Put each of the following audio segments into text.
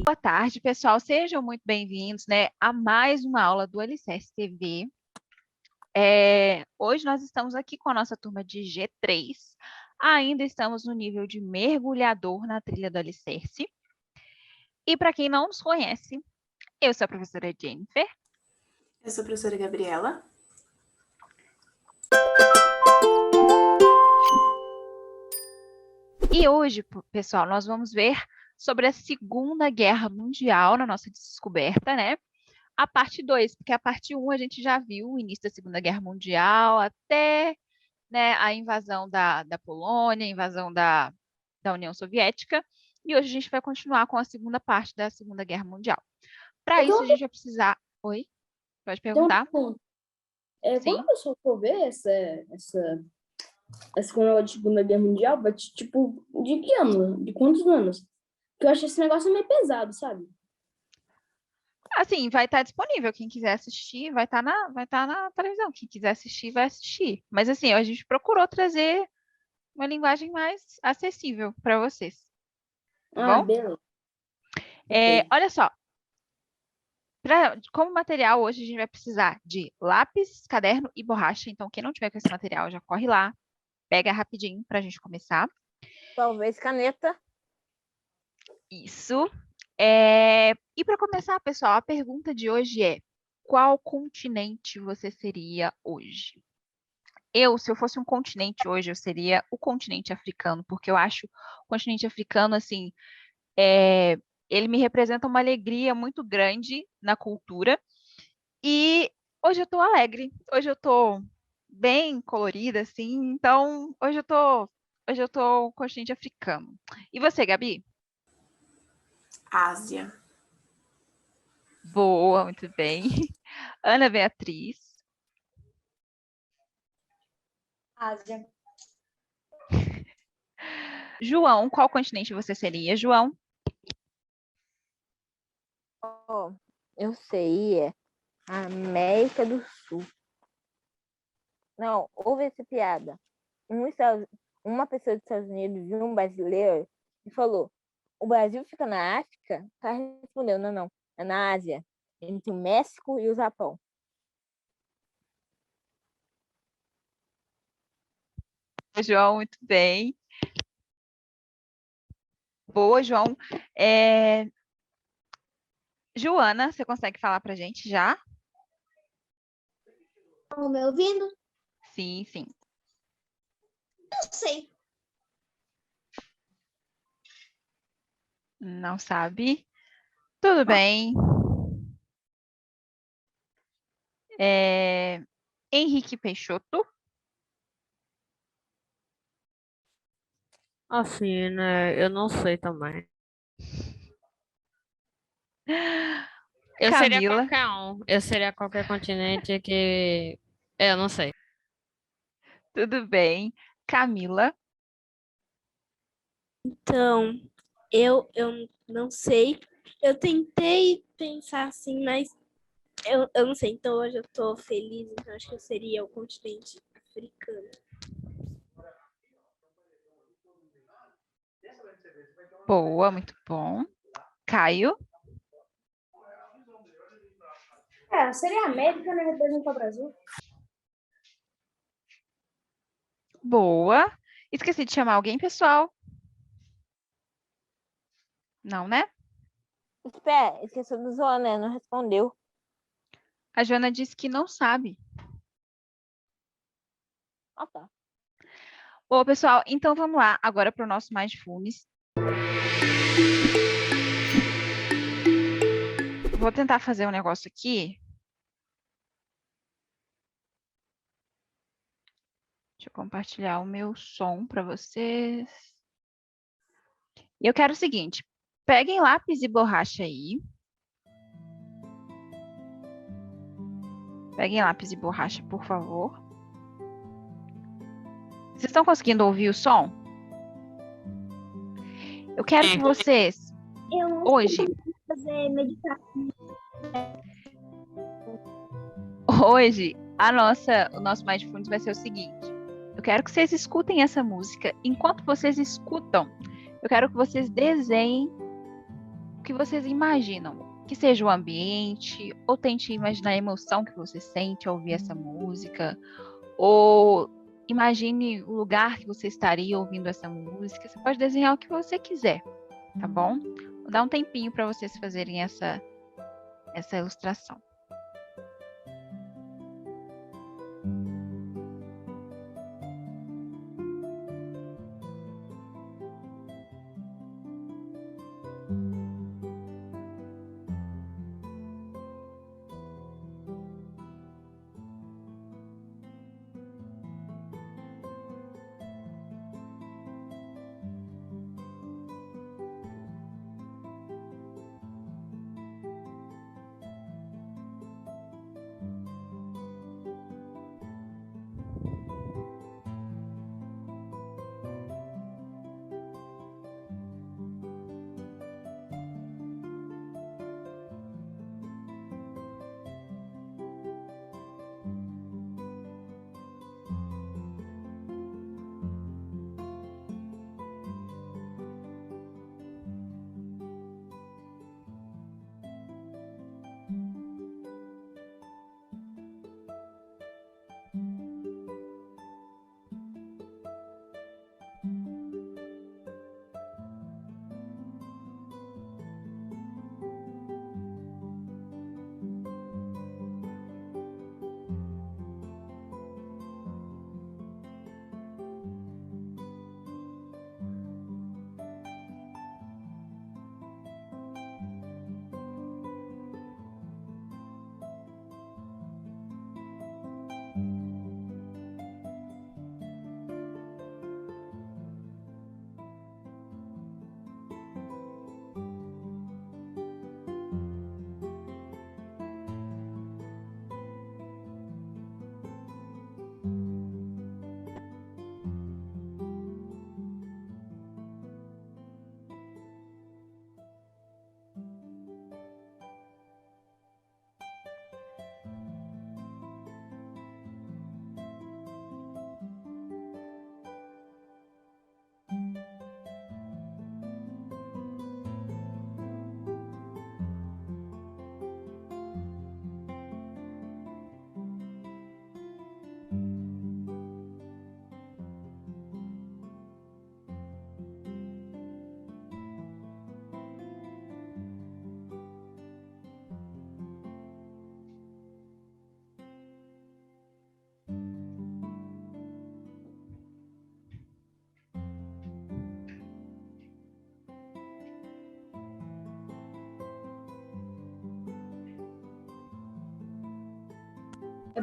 Boa tarde, pessoal. Sejam muito bem-vindos, né, a mais uma aula do Alicerce TV. Hoje nós estamos aqui com a nossa turma de G3. Ainda estamos no nível de mergulhador na trilha do Alicerce. E para quem não nos conhece, eu sou a professora Jennifer. Eu sou a professora Gabriela. E hoje, pessoal, nós vamos ver sobre a Segunda Guerra Mundial na nossa descoberta, né? A parte 2, porque a parte 1 a gente já viu o início da Segunda Guerra Mundial até, né, a invasão da Polônia, a invasão da União Soviética, e hoje a gente vai continuar com a segunda parte da Segunda Guerra Mundial. Para isso, a gente vai precisar... Oi? Pode perguntar? Quando Sim. a pessoa for ver essa Segunda Guerra Mundial, vai tipo, de que ano? De quantos anos? Porque eu acho esse negócio meio pesado, sabe? Assim, vai estar disponível. Quem quiser assistir, vai estar na televisão. Quem quiser assistir, vai assistir. Mas assim, a gente procurou trazer uma linguagem mais acessível para vocês. Tá bom? Beleza. Okay. Olha só. Como material, hoje a gente vai precisar de lápis, caderno e borracha. Então, quem não tiver com esse material, já corre lá. Pega rapidinho para a gente começar. Talvez caneta. Isso. E para começar, pessoal, a pergunta de hoje é: qual continente você seria hoje? Se eu fosse um continente hoje, eu seria o continente africano, porque eu acho o continente africano, assim, ele me representa uma alegria muito grande na cultura. E hoje eu tô alegre, hoje eu tô bem colorida, assim, então hoje eu tô o continente africano. E você, Gabi? Ásia. Boa, muito bem. Ana Beatriz. Ásia. João, qual continente você seria, João? Eu seria América do Sul. Não, houve essa piada. Uma pessoa dos Estados Unidos viu um brasileiro e falou: o Brasil fica na África? O cara respondeu: não, é na Ásia, entre o México e o Japão. João, muito bem. Boa, João. Joana, você consegue falar pra gente já? Estão me ouvindo? Sim, sim. Não sei. Não sabe? Tudo bem. Henrique Peixoto. Assim, né? Eu não sei também. Eu seria Camila. qualquer um. Eu seria qualquer continente que... Eu não sei. Tudo bem. Camila. Então, eu não sei. Eu tentei pensar assim, mas eu não sei. Então, hoje eu tô feliz. Então, acho que eu seria o continente africano. Boa, muito bom. Caio. Seria a América, né? Representar o Brasil. Boa. Esqueci de chamar alguém, pessoal? Não, né? Espera, esqueceu do Joana, não respondeu. A Joana disse que não sabe. Ah, tá. Bom, pessoal, então vamos lá agora para o nosso Mindfulness. Vou tentar fazer um negócio aqui. Deixa eu compartilhar o meu som para vocês. E eu quero o seguinte: peguem lápis e borracha aí. Peguem lápis e borracha, por favor. Vocês estão conseguindo ouvir o som? Eu quero que vocês, hoje, Fazer meditação. o nosso Mindfulness vai ser o seguinte. Eu quero que vocês escutem essa música. Enquanto vocês escutam, eu quero que vocês desenhem o que vocês imaginam. Que seja o ambiente, ou tente imaginar a emoção que você sente ao ouvir essa música, ou imagine o lugar que você estaria ouvindo essa música. Você pode desenhar o que você quiser, tá bom? Vou dar um tempinho para vocês fazerem essa ilustração.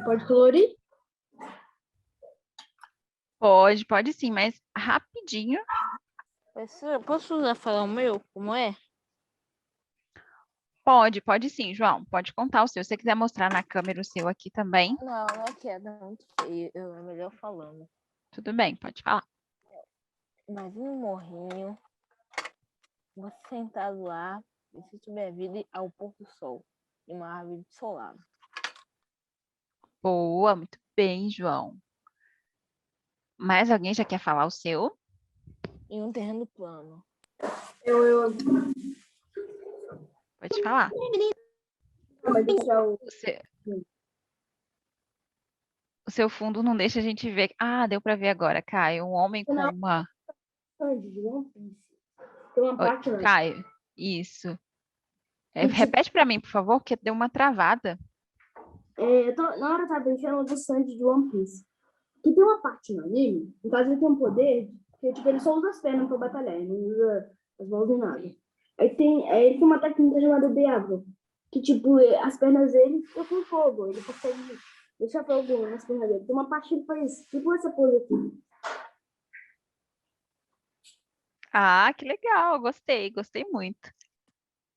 Pode colorir? Pode sim, mas rapidinho. Posso usar falar o meu? Como é? Pode sim, João. Pode contar o seu. Se você quiser mostrar na câmera o seu aqui também, Não é que é muito feio. É melhor falando. tudo bem, pode falar. Imagina um morrinho, você sentado lá, e se tiver vida ao pôr do sol, em uma árvore solada. Boa, muito bem, João. Mais alguém já quer falar o seu? Em um terreno plano. Eu Pode falar. Vai deixar o... O seu fundo não deixa a gente ver. Ah, deu para ver agora, Caio. Um homem com Não. uma. de One Piece. Tem uma Oi, parte lá. Caio, isso. Repete para mim, por favor, porque deu uma travada. Na hora eu tava pensando do Sanji de One Piece. Que tem uma parte no anime, no caso ele tem um poder, que tipo, ele só usa as pernas pra batalhar, ele não usa as mãos nem nada. Aí ele tem uma técnica chamada Diablo, que tipo, as pernas dele ficam com fogo, ele consegue deixar fogo nas pernas dele. Tem uma parte que ele faz tipo essa pose aqui. Ah, que legal, gostei muito.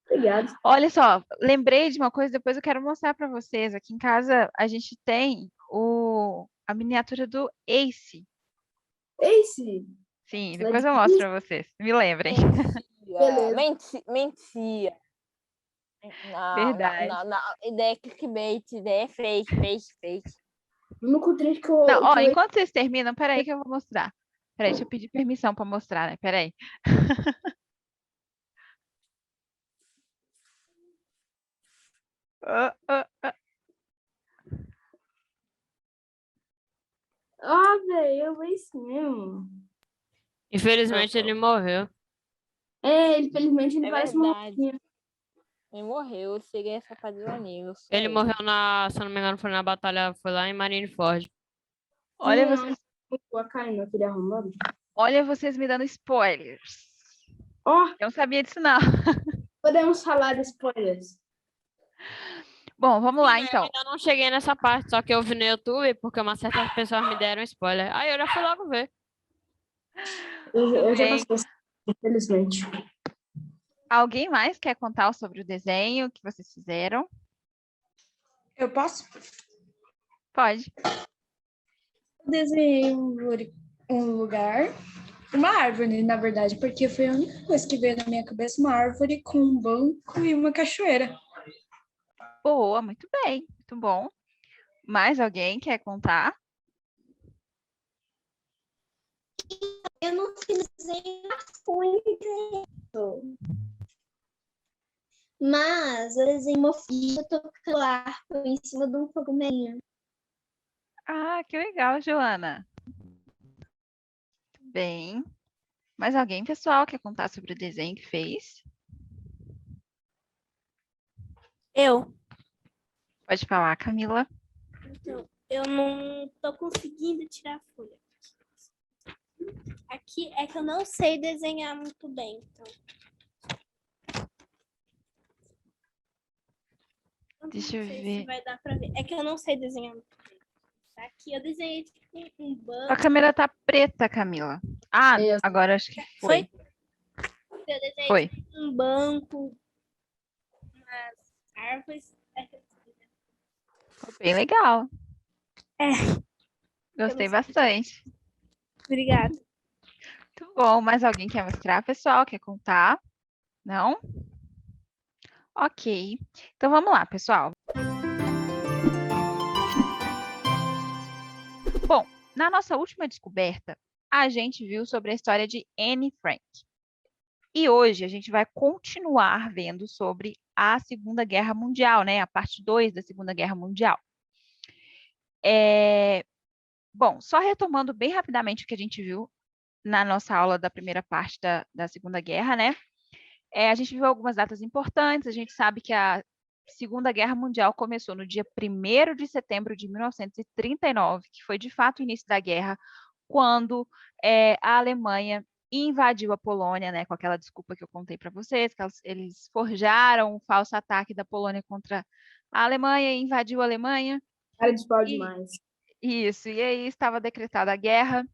Obrigado. Olha só, lembrei de uma coisa, depois eu quero mostrar para vocês. Aqui em casa a gente tem a miniatura do Ace. Ace! Sim, depois eu mostro para vocês. Me lembrem. Beleza. Mentira. Não, Verdade. não. Ideia é clickbait, ideia é fake. O único trecho que eu. Não, ó, que eu- enquanto vocês terminam, peraí que eu vou mostrar. Peraí, deixa eu pedir permissão para mostrar, né? Peraí. velho, eu vi isso mesmo. Infelizmente ele morreu. Infelizmente ele É parece uma verdade. roupinha. Ele morreu, eu cheguei essa parte do anime. Ele morreu se eu não me engano, foi na batalha, foi lá em Marineford. Olha Não, vocês, a Kaina, aquele arrombado. olha vocês me dando spoilers. Ó, Eu não sabia disso, não. podemos falar de spoilers. Bom, vamos lá, Eu então. ainda não cheguei nessa parte, só que eu vi no YouTube porque umas certas pessoas me deram spoiler. Aí eu já fui logo ver. Eu já bem. passei, infelizmente. Alguém mais quer contar sobre o desenho que vocês fizeram? Eu posso? Pode. Eu desenhei um lugar, uma árvore, na verdade, porque foi a única coisa que veio na minha cabeça, uma árvore com um banco e uma cachoeira. Boa, muito bem, muito bom. Mais alguém quer contar? Eu não fiz desenho muito. Mas eu desenhei uma filha tocando arco em cima de um cogumelinho. Ah, que legal, Joana. Muito bem. Mais alguém, pessoal, quer contar sobre o desenho que fez? Eu. Pode falar, Camila. Então, eu não tô conseguindo tirar a folha. Aqui é que eu não sei desenhar muito bem. Então. Deixa eu Não sei ver. se vai dar pra ver. É que eu não sei desenhar muito bem. Aqui eu desenhei tipo um banco. A câmera tá preta, Camila. Ah, agora acho que foi. Eu desenhei Foi. tipo um banco, umas árvores. Ficou bem legal. É. Gostei bastante. Obrigada. Muito bom. Mais alguém quer mostrar, pessoal? Quer contar? Não? Ok. Então vamos lá, pessoal. Bom, na nossa última descoberta, a gente viu sobre a história de Anne Frank. E hoje a gente vai continuar vendo sobre a Segunda Guerra Mundial, né? A parte 2 da Segunda Guerra Mundial. Bom, só retomando bem rapidamente o que a gente viu na nossa aula da primeira parte da Segunda Guerra, né? A gente viu algumas datas importantes, a gente sabe que a Segunda Guerra Mundial começou no dia 1º de setembro de 1939, que foi de fato o início da guerra, quando a Alemanha invadiu a Polônia, né, com aquela desculpa que eu contei para vocês, que eles forjaram um falso ataque da Polônia contra a Alemanha e invadiu a Alemanha. Cara de pau demais. Isso, e aí estava decretada a guerra.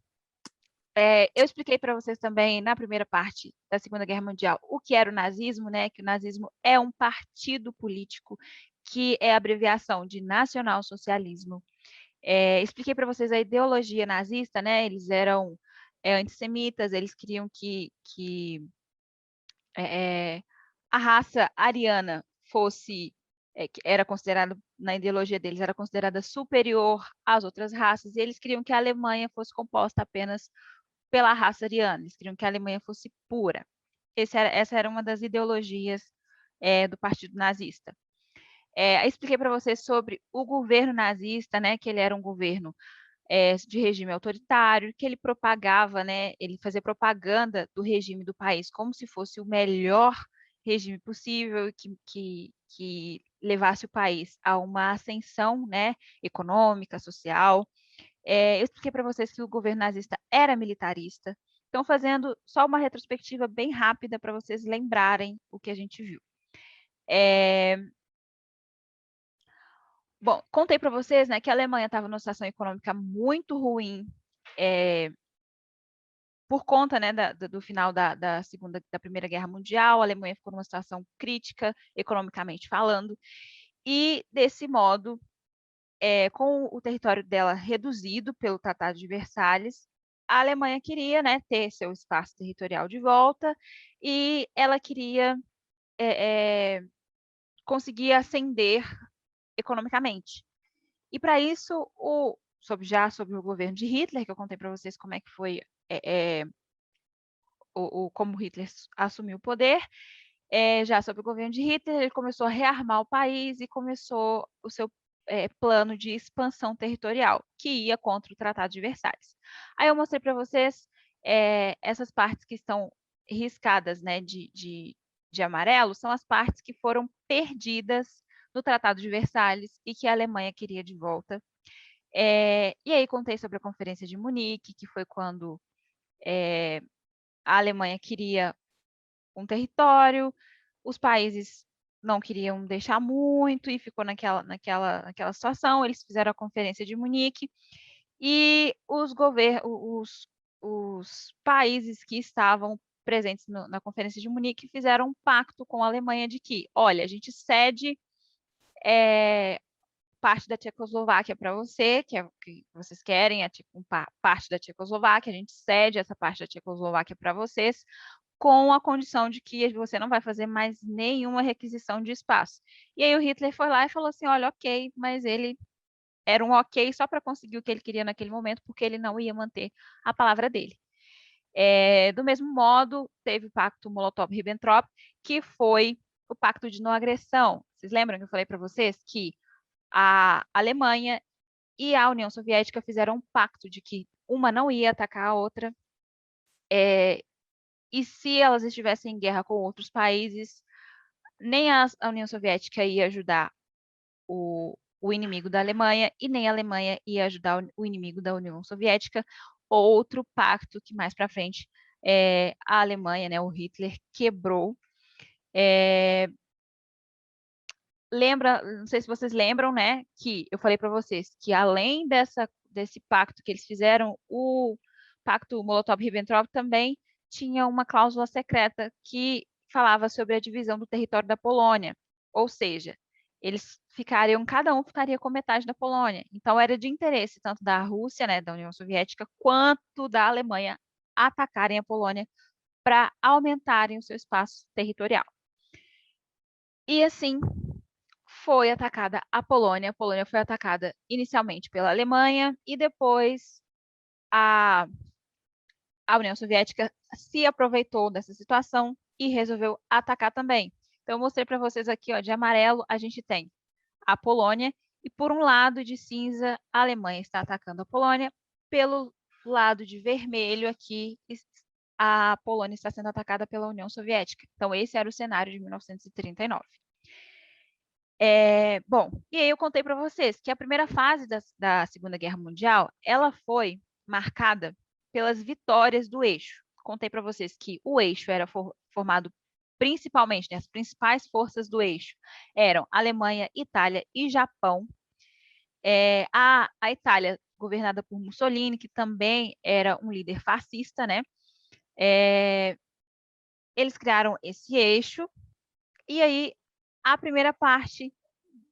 Eu expliquei para vocês também, na primeira parte da Segunda Guerra Mundial, o que era o nazismo, né? Que o nazismo é um partido político que é a abreviação de nacional-socialismo. Expliquei para vocês a ideologia nazista, né? Eles eram antissemitas, eles queriam que a raça ariana fosse, que era considerada, na ideologia deles, era considerada superior às outras raças, e eles queriam que a Alemanha fosse composta apenas pela raça ariana, eles queriam que a Alemanha fosse pura. Essa era uma das ideologias do partido nazista. Expliquei para vocês sobre o governo nazista, né, que ele era um governo de regime autoritário, que ele propagava, né, ele fazia propaganda do regime do país como se fosse o melhor regime possível, que levasse o país a uma ascensão, né, econômica, social. Eu expliquei para vocês que o governo nazista era militarista. Então, fazendo só uma retrospectiva bem rápida para vocês lembrarem o que a gente viu. Bom, contei para vocês, né, que a Alemanha estava numa situação econômica muito ruim por conta, né, do final da Primeira Guerra Mundial. A Alemanha ficou numa situação crítica, economicamente falando, e desse modo, com o território dela reduzido pelo Tratado de Versalhes, a Alemanha queria, né, ter seu espaço territorial de volta e ela queria conseguir ascender economicamente. E para isso, sobre o governo de Hitler, que eu contei para vocês como é que foi como Hitler assumiu o poder. Já sobre o governo de Hitler, ele começou a rearmar o país e começou o seu plano de expansão territorial, que ia contra o Tratado de Versalhes. Aí eu mostrei para vocês essas partes que estão riscadas, né, de amarelo, são as partes que foram perdidas no Tratado de Versalhes e que a Alemanha queria de volta. E aí contei sobre a Conferência de Munique, que foi quando a Alemanha queria um território, os países não queriam deixar muito e ficou naquela situação. Eles fizeram a Conferência de Munique e os países que estavam presentes na Conferência de Munique fizeram um pacto com a Alemanha de que, olha, a gente cede parte da Tchecoslováquia para você, que é o que vocês querem, parte da Tchecoslováquia, a gente cede essa parte da Tchecoslováquia para vocês, com a condição de que você não vai fazer mais nenhuma requisição de espaço. E aí o Hitler foi lá e falou assim, olha, ok, mas ele era um ok só para conseguir o que ele queria naquele momento, porque ele não ia manter a palavra dele. Do mesmo modo, teve o pacto Molotov-Ribbentrop, que foi o pacto de não agressão. Vocês lembram que eu falei para vocês que a Alemanha e a União Soviética fizeram um pacto de que uma não ia atacar a outra, e se elas estivessem em guerra com outros países, nem a União Soviética ia ajudar o inimigo da Alemanha e nem a Alemanha ia ajudar o inimigo da União Soviética. Outro pacto que mais para frente a Alemanha, né, o Hitler, quebrou. Não sei se vocês lembram, né, que eu falei para vocês que além desse pacto que eles fizeram, o pacto Molotov-Ribbentrop também tinha uma cláusula secreta que falava sobre a divisão do território da Polônia, ou seja, cada um ficaria com metade da Polônia. Então era de interesse tanto da Rússia, né, da União Soviética, quanto da Alemanha atacarem a Polônia para aumentarem o seu espaço territorial. E assim foi atacada a Polônia. A Polônia foi atacada inicialmente pela Alemanha e depois a União Soviética se aproveitou dessa situação e resolveu atacar também. Então, eu mostrei para vocês aqui, ó, de amarelo, a gente tem a Polônia e, por um lado de cinza, a Alemanha está atacando a Polônia. Pelo lado de vermelho aqui, a Polônia está sendo atacada pela União Soviética. Então, esse era o cenário de 1939. Bom, e aí eu contei para vocês que a primeira fase da Segunda Guerra Mundial, ela foi marcada pelas vitórias do eixo. Contei para vocês que o eixo era formado principalmente, né, as principais forças do eixo eram Alemanha, Itália e Japão. A Itália, governada por Mussolini, que também era um líder fascista, né? Eles criaram esse eixo, e aí a primeira parte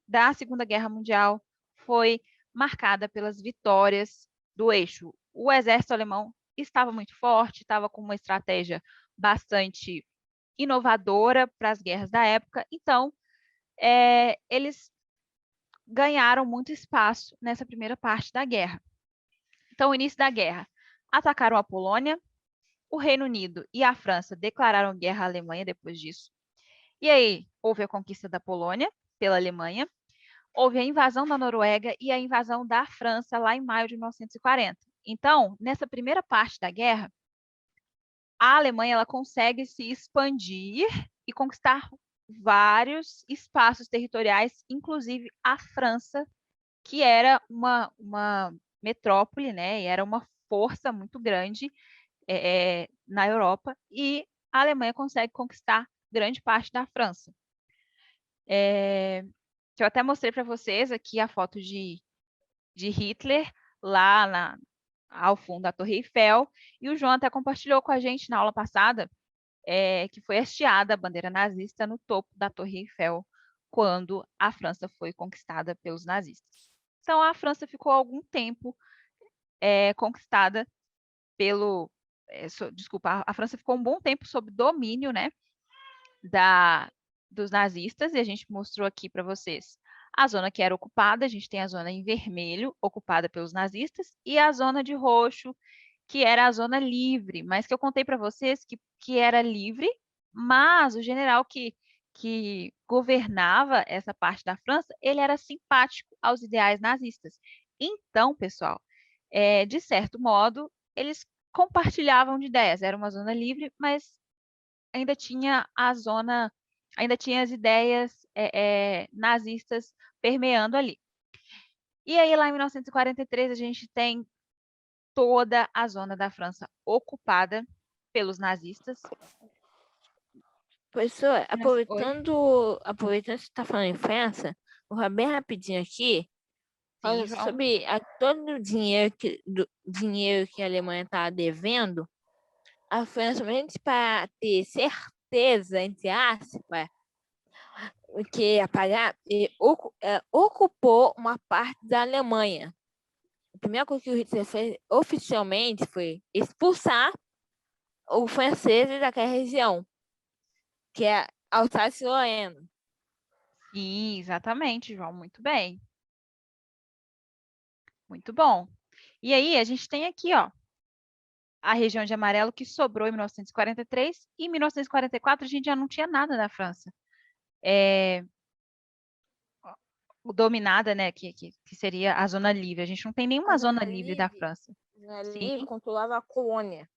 da Segunda Guerra Mundial foi marcada pelas vitórias do eixo. O exército alemão estava muito forte, estava com uma estratégia bastante inovadora para as guerras da época, então eles ganharam muito espaço nessa primeira parte da guerra. Então, o início da guerra, atacaram a Polônia, o Reino Unido e a França declararam guerra à Alemanha depois disso. E aí, houve a conquista da Polônia pela Alemanha, houve a invasão da Noruega e a invasão da França lá em maio de 1940. Então, nessa primeira parte da guerra, a Alemanha ela consegue se expandir e conquistar vários espaços territoriais, inclusive a França, que era uma metrópole, né? E era uma força muito grande na Europa, e a Alemanha consegue conquistar grande parte da França. Eu até mostrei para vocês aqui a foto de Hitler lá ao fundo da Torre Eiffel, e o João até compartilhou com a gente na aula passada que foi hasteada a bandeira nazista no topo da Torre Eiffel quando a França foi conquistada pelos nazistas. Então, a França ficou algum tempo conquistada a França ficou um bom tempo sob domínio, né, dos nazistas, e a gente mostrou aqui para vocês A zona que era ocupada, a gente tem a zona em vermelho, ocupada pelos nazistas, e a zona de roxo, que era a zona livre, mas que eu contei para vocês que era livre, mas o general que governava essa parte da França, ele era simpático aos ideais nazistas. Então, pessoal, de certo modo, eles compartilhavam de ideias. Era uma zona livre, mas ainda tinha ainda tinha as ideias nazistas permeando ali. E aí, lá em 1943, a gente tem toda a zona da França ocupada pelos nazistas. Professor, Oi? aproveitando que você está falando em França, vou falar bem rapidinho aqui. Fala Sim, João. sobre todo o dinheiro que a Alemanha está devendo, a França, somente para ter certeza, entre aspas, que ia pagar, ocupou uma parte da Alemanha. A primeira coisa que o Hitler fez oficialmente foi expulsar os franceses daquela região, que é Alsácia-Lorena. Sim, exatamente, João. Muito bem. Muito bom. E aí, a gente tem aqui, ó, a região de amarelo que sobrou em 1943 e em 1944 a gente já não tinha nada da França. Dominada, né, que seria a zona livre. A gente não tem nenhuma zona livre da França. A Sim. livre controlava a colônia.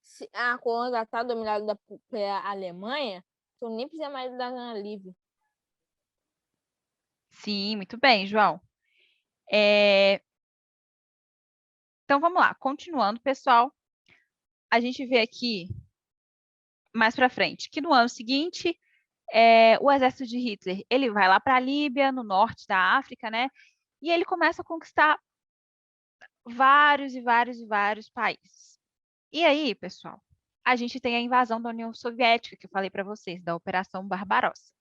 Se a colônia está dominada pela Alemanha, então nem precisa mais da zona livre. Sim, muito bem, João. Então, vamos lá. Continuando, pessoal. A gente vê aqui, mais para frente, que no ano seguinte, o exército de Hitler, ele vai lá para a Líbia, no norte da África, né? E ele começa a conquistar vários e vários e vários países. E aí, pessoal, a gente tem a invasão da União Soviética, que eu falei para vocês, da Operação Barbarossa,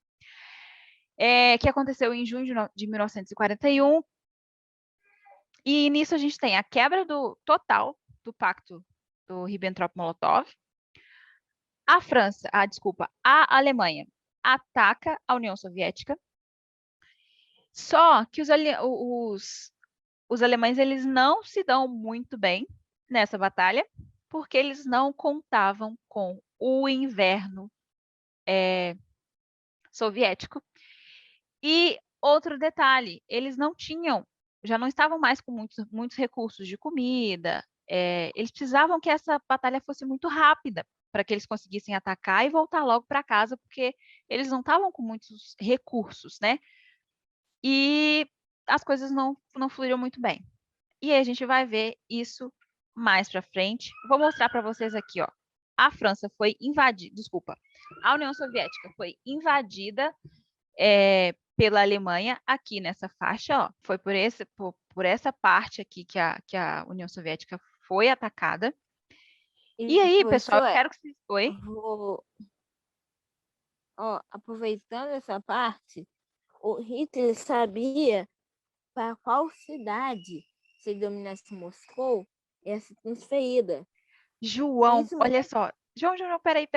que aconteceu em junho de 1941. E nisso a gente tem a quebra total do pacto do Ribbentrop-Molotov. A Alemanha ataca a União Soviética. Só que os alemães eles não se dão muito bem nessa batalha, porque eles não contavam com o inverno soviético. E outro detalhe, eles já não estavam mais com muitos recursos de comida. Eles precisavam que essa batalha fosse muito rápida para que eles conseguissem atacar e voltar logo para casa, porque eles não estavam com muitos recursos, né? E as coisas não fluíram muito bem. E aí a gente vai ver isso mais para frente. Vou mostrar para vocês aqui, ó. A França foi invadida, desculpa, a União Soviética foi invadida pela Alemanha aqui nessa faixa, ó. Foi por essa parte aqui que a União Soviética foi atacada. E aí, pessoal, eu quero que vocês... Oi? Aproveitando essa parte, o Hitler sabia para qual cidade, se ele dominasse Moscou, ia ser transferida. João, olha só. João, peraí.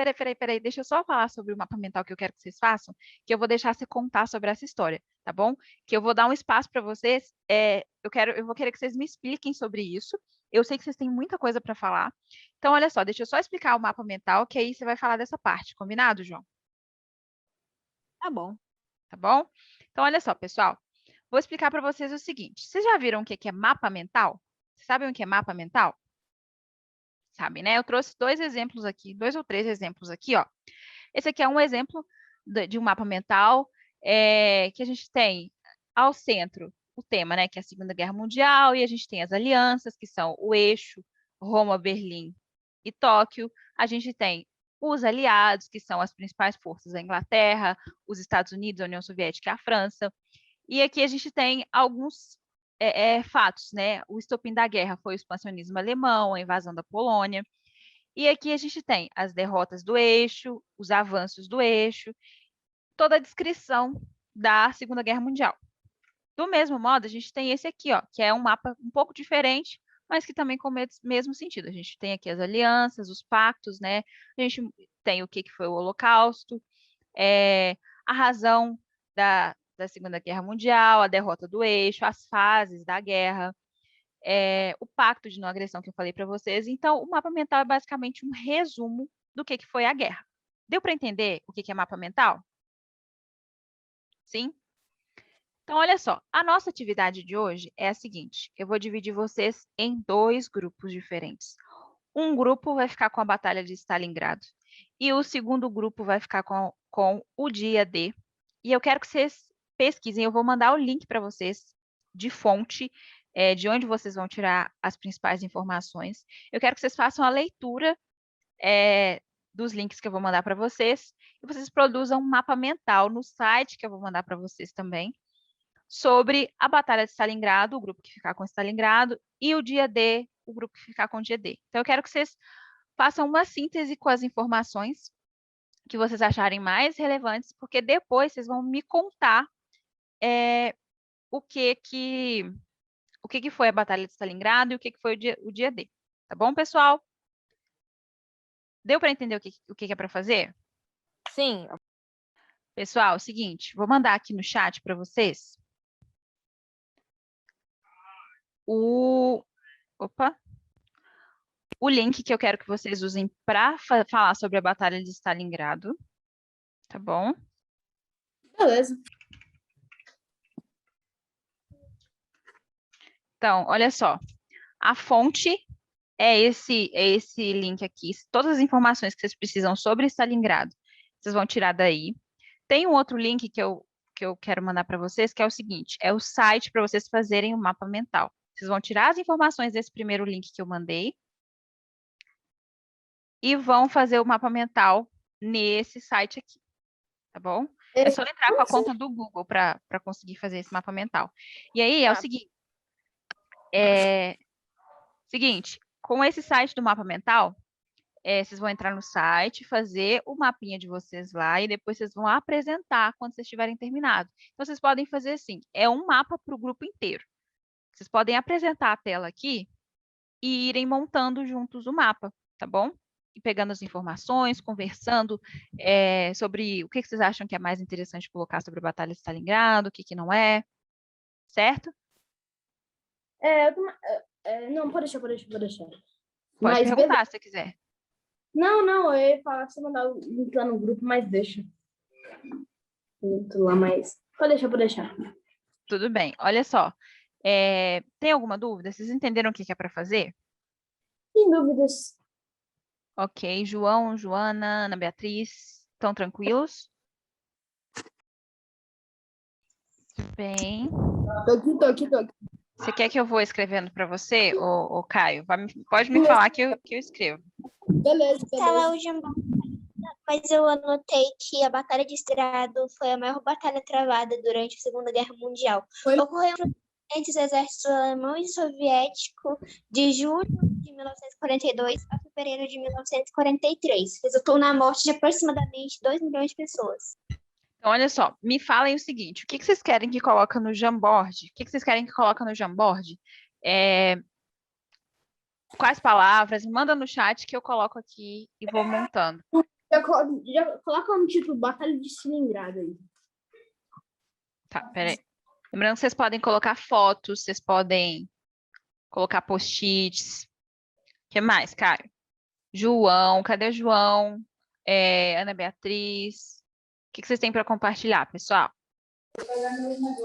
Deixa eu só falar sobre o mapa mental que eu quero que vocês façam, que eu vou deixar você contar sobre essa história, tá bom? Que eu vou dar um espaço para vocês. Eu vou querer que vocês me expliquem sobre isso. Eu sei que vocês têm muita coisa para falar. Então, olha só, deixa eu só explicar o mapa mental, que aí você vai falar dessa parte. Combinado, João? Tá bom. Tá bom? Então, olha só, pessoal. Vou explicar para vocês o seguinte. Vocês já viram o que é mapa mental? Vocês sabem o que é mapa mental? Sabem, né? Eu trouxe dois ou três exemplos aqui, ó. Esse aqui é um exemplo de um mapa mental que a gente tem ao centro o tema, né, que é a Segunda Guerra Mundial, e a gente tem as alianças, que são o eixo Roma, Berlim e Tóquio. A gente tem os aliados, que são as principais forças, a Inglaterra, os Estados Unidos, a União Soviética e a França. E aqui a gente tem alguns fatos, né? O estopim da guerra foi o expansionismo alemão, a invasão da Polônia. E aqui a gente tem as derrotas do eixo, os avanços do eixo, toda a descrição da Segunda Guerra Mundial. Do mesmo modo, a gente tem esse aqui, ó, que é um mapa um pouco diferente, mas que também com o mesmo sentido. A gente tem aqui as alianças, os pactos, né? A gente tem o que foi o Holocausto, a razão da Segunda Guerra Mundial, a derrota do eixo, as fases da guerra, o pacto de não agressão que eu falei para vocês. Então, o mapa mental é basicamente um resumo do que foi a guerra. Deu para entender o que é mapa mental? Sim? Então, olha só, a nossa atividade de hoje é a seguinte, eu vou dividir vocês em 2 grupos diferentes. Um grupo vai ficar com a Batalha de Stalingrado e o segundo grupo vai ficar com o dia D. E eu quero que vocês pesquisem, eu vou mandar o link para vocês de fonte, de onde vocês vão tirar as principais informações. Eu quero que vocês façam a leitura dos links que eu vou mandar para vocês e vocês produzam um mapa mental no site que eu vou mandar para vocês também, sobre a Batalha de Stalingrado, o grupo que ficar com Stalingrado, e o dia D, o grupo que ficar com o dia D. Então, eu quero que vocês façam uma síntese com as informações que vocês acharem mais relevantes, porque depois vocês vão me contar o que foi a Batalha de Stalingrado e o que foi o dia D. Tá bom, pessoal? Deu para entender o que é para fazer? Sim. Pessoal, é o seguinte, vou mandar aqui no chat para vocês o link que eu quero que vocês usem para falar sobre a Batalha de Stalingrado, tá bom? Beleza. Então, olha só, a fonte é esse link aqui, todas as informações que vocês precisam sobre Stalingrado, vocês vão tirar daí. Tem um outro link que eu quero mandar para vocês, que é o seguinte, é o site para vocês fazerem o mapa mental. Vocês vão tirar as informações desse primeiro link que eu mandei e vão fazer o mapa mental nesse site aqui, tá bom? É só entrar com a conta do Google para conseguir fazer esse mapa mental. E aí, é o seguinte, com esse site do mapa mental, vocês vão entrar no site, fazer o mapinha de vocês lá e depois vocês vão apresentar quando vocês tiverem terminado. Então, vocês podem fazer assim, é um mapa para o grupo inteiro. Vocês podem apresentar a tela aqui e irem montando juntos o mapa, tá bom? E pegando as informações, conversando sobre o que vocês acham que é mais interessante colocar sobre a Batalha de Stalingrado, o que não é, certo? Não, pode deixar. Pode Mas perguntar se você quiser. Não, eu ia falar pra você mandar o link lá no grupo, mas deixa. Lá, mas pode deixar. Tudo bem, olha só. Tem alguma dúvida? Vocês entenderam o que é para fazer? Sem dúvidas. Ok, João, Joana, Ana Beatriz, estão tranquilos? Bem. Tô aqui. Você quer que eu vou escrevendo para você, ou Caio? Pode me falar que eu escrevo. Beleza. Tava o Jambon, mas eu anotei que a Batalha de Stalingrado foi a maior batalha travada durante a Segunda Guerra Mundial. Ocorreu entre os exércitos alemão e soviético de julho de 1942 a fevereiro de 1943. Resultou na morte de aproximadamente 2 milhões de pessoas. Então, olha só, me falem o seguinte, o que vocês querem que coloque no Jamboard? O que vocês querem que coloque no Jamboard? Quais palavras? Manda no chat que eu coloco aqui e vou montando. Já coloca no título Batalha de Stalingrado aí. Tá, peraí. Lembrando que vocês podem colocar fotos, vocês podem colocar post-its. O que mais, Caio? João, cadê o João? Ana Beatriz. O que vocês têm para compartilhar, pessoal?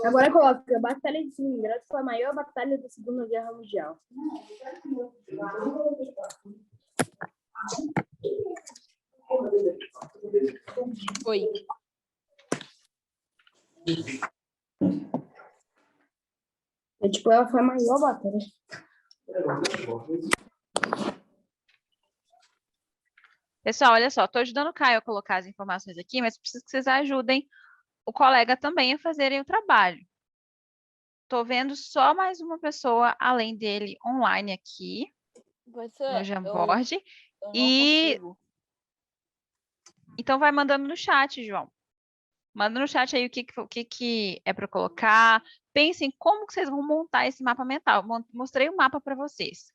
Agora coloca, a Batalha de Stalingrado foi a maior batalha da Segunda Guerra Mundial. Oi. Ela foi a maior batalha. Pessoal, olha só, estou ajudando o Caio a colocar as informações aqui, mas preciso que vocês ajudem o colega também a fazerem o trabalho. Estou vendo só mais uma pessoa além dele online aqui no Jamboard. Então vai mandando no chat, João. Manda no chat aí o que é para colocar. Pensem como que vocês vão montar esse mapa mental. Mostrei um mapa para vocês.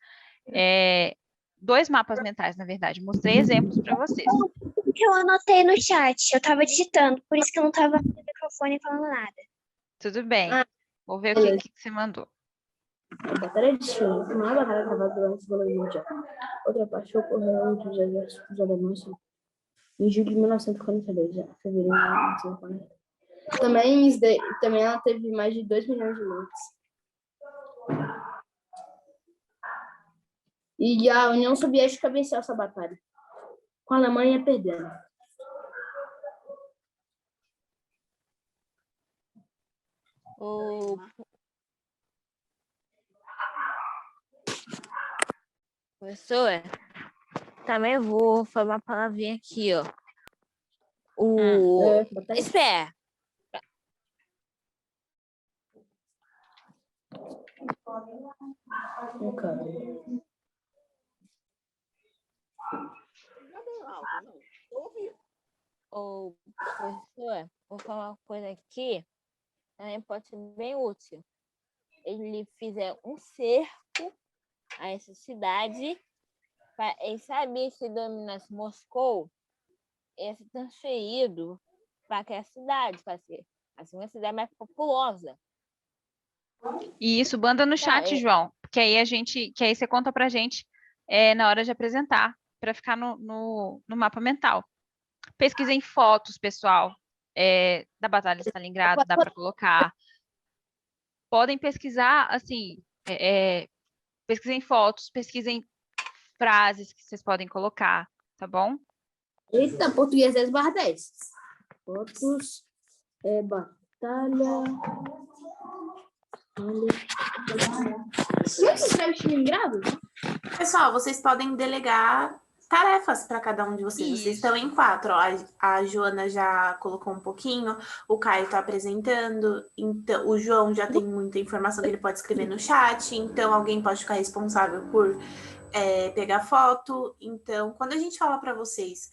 2 mapas mentais, na verdade. Mostrei exemplos para vocês. O que eu anotei no chat, eu estava digitando, por isso que eu não estava no microfone falando nada. Tudo bem. Ah, Vou ver o que, beleza. que você mandou. A batalha de China, a maior batalha travada durante a Segunda Guerra Mundial. Outra parte ocorreu entre os exércitos alemães em julho de 1942, fevereiro de 1940. Também ela teve mais de 2 milhões de mortes. E a União Soviética venceu essa batalha, com a Alemanha perdendo. O professor, também vou falar uma palavrinha aqui, ó. Batalha Espera. cara. Ô, professor, vou falar uma coisa aqui, também pode ser bem útil. Ele fizer um cerco a essa cidade, para ele saber se dominasse Moscou, ia ser transferido para aquela cidade, para ser assim, uma cidade mais populosa. E isso, banda no chat, João, porque aí que aí você conta pra gente na hora de apresentar, para ficar no mapa mental. Pesquisem fotos, pessoal, da Batalha de Stalingrado, dá para colocar. Podem pesquisar, assim, pesquisem fotos, pesquisem frases que vocês podem colocar, tá bom? Eita, português 10/10. Fotos, batalha. Como é que se escreve Stalingrado? Pessoal, vocês podem delegar tarefas para cada um de vocês. Isso. Vocês estão em 4. Ó, a Joana já colocou um pouquinho, o Caio está apresentando, então o João já tem muita informação que ele pode escrever no chat, então alguém pode ficar responsável por pegar foto. Então, quando a gente fala para vocês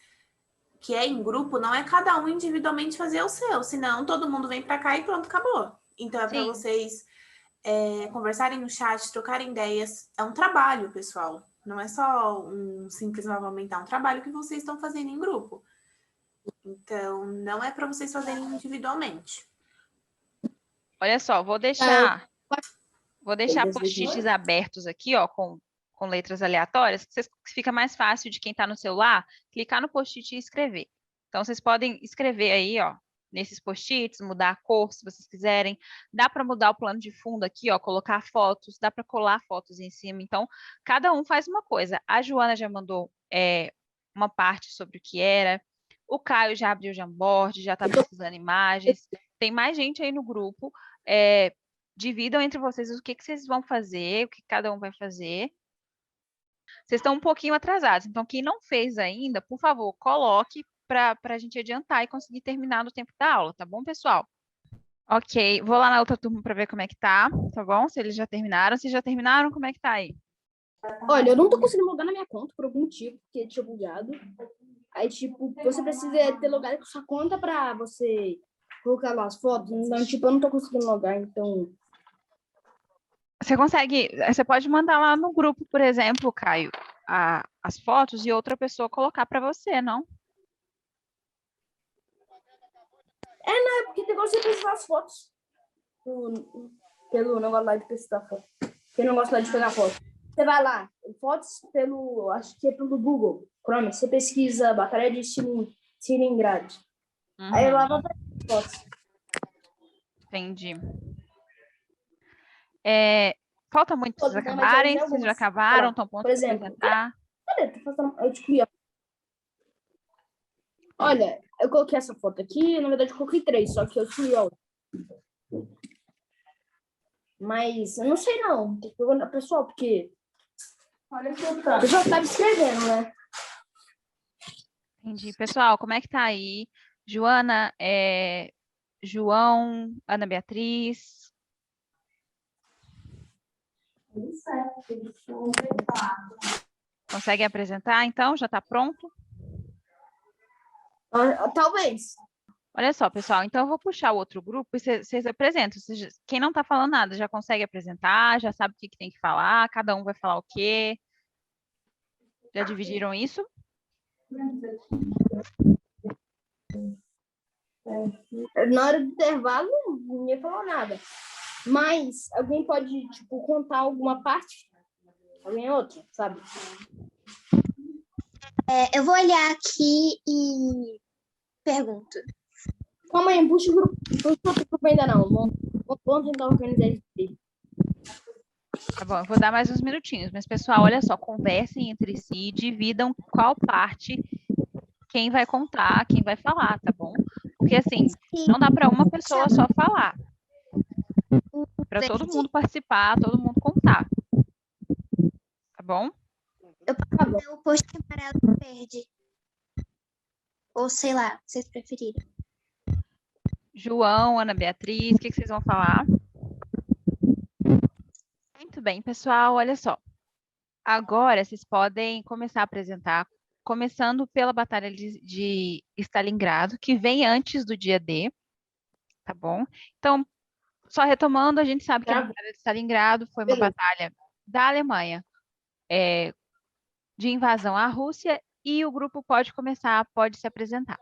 que é em grupo, não é cada um individualmente fazer o seu, senão todo mundo vem para cá e pronto, acabou. Então, é para vocês conversarem no chat, trocarem ideias. É um trabalho, pessoal. Não é só um simples mapa mental, é um trabalho que vocês estão fazendo em grupo. Então, não é para vocês fazerem individualmente. Olha só, vou deixar post-its abertos aqui, ó, com letras aleatórias, que fica mais fácil de quem está no celular clicar no post-it e escrever. Então, vocês podem escrever aí, ó, nesses post-its, mudar a cor, se vocês quiserem. Dá para mudar o plano de fundo aqui, ó, colocar fotos, dá para colar fotos em cima. Então, cada um faz uma coisa. A Joana já mandou uma parte sobre o que era. O Caio já abriu o Jamboard, já está pesquisando imagens. Tem mais gente aí no grupo. Dividam entre vocês o que vocês vão fazer, o que cada um vai fazer. Vocês estão um pouquinho atrasados. Então, quem não fez ainda, por favor, coloque para a gente adiantar e conseguir terminar no tempo da aula, tá bom, pessoal? Ok, vou lá na outra turma para ver como é que tá bom? Se eles já terminaram. Se já terminaram, como é que tá aí? Olha, eu não tô conseguindo logar na minha conta por algum motivo, porque tinha bugado. Aí, tipo, você precisa ter logado com sua conta para você colocar lá as fotos. Então, tipo, eu não tô conseguindo logar, então... Você pode mandar lá no grupo, por exemplo, Caio, as fotos e outra pessoa colocar para você, não? É porque tem como você pesquisar as fotos pelo negócio lá de pesquisar foto. Quem não gosta lá de pegar foto. Você vai lá, fotos acho que é pelo Google Chrome, você pesquisa Batalha de Stalingrado. Aí lá vai aparecer fotos. Entendi. Falta muito para vocês Não, acabarem? mas Vocês já acabaram? Estão prontos por exemplo, para apresentar? eu excluí. Olha, eu coloquei essa foto aqui, na verdade eu coloquei 3, só que eu excluí a outra. Mas eu não sei não, tem que perguntar pro pessoal, porque o pessoal estava escrevendo, né? Entendi. Pessoal, como é que tá aí? Joana, João, Ana Beatriz? Consegue apresentar, então? Já está pronto? Talvez. Olha só, pessoal, então eu vou puxar o outro grupo e vocês apresentam. Quem não está falando nada já consegue apresentar, já sabe o que tem que falar, cada um vai falar o quê? Já dividiram isso? Na hora do intervalo, ninguém falou nada. Mas alguém pode, tipo, contar alguma parte? Alguém outra, sabe? Eu vou olhar aqui e pergunto. Calma aí, puxa o grupo. Puxa o grupo ainda não. Vamos tentar organizar isso aqui. Tá bom, eu vou dar mais uns minutinhos. Mas, pessoal, olha só, conversem entre si, dividam qual parte quem vai contar, quem vai falar, tá bom? Porque, assim, não dá para uma pessoa só falar. Para todo mundo participar, todo mundo contar. Tá bom? Eu posso ver o post amarelo e verde. Ou sei lá, vocês preferirem. João, Ana Beatriz, o que vocês vão falar? Muito bem, pessoal, olha só. Agora vocês podem começar a apresentar, começando pela Batalha de Stalingrado, que vem antes do dia D, tá bom? Então, só retomando, a gente sabe que a Batalha de Stalingrado foi uma batalha da Alemanha de invasão à Rússia e o grupo pode se apresentar.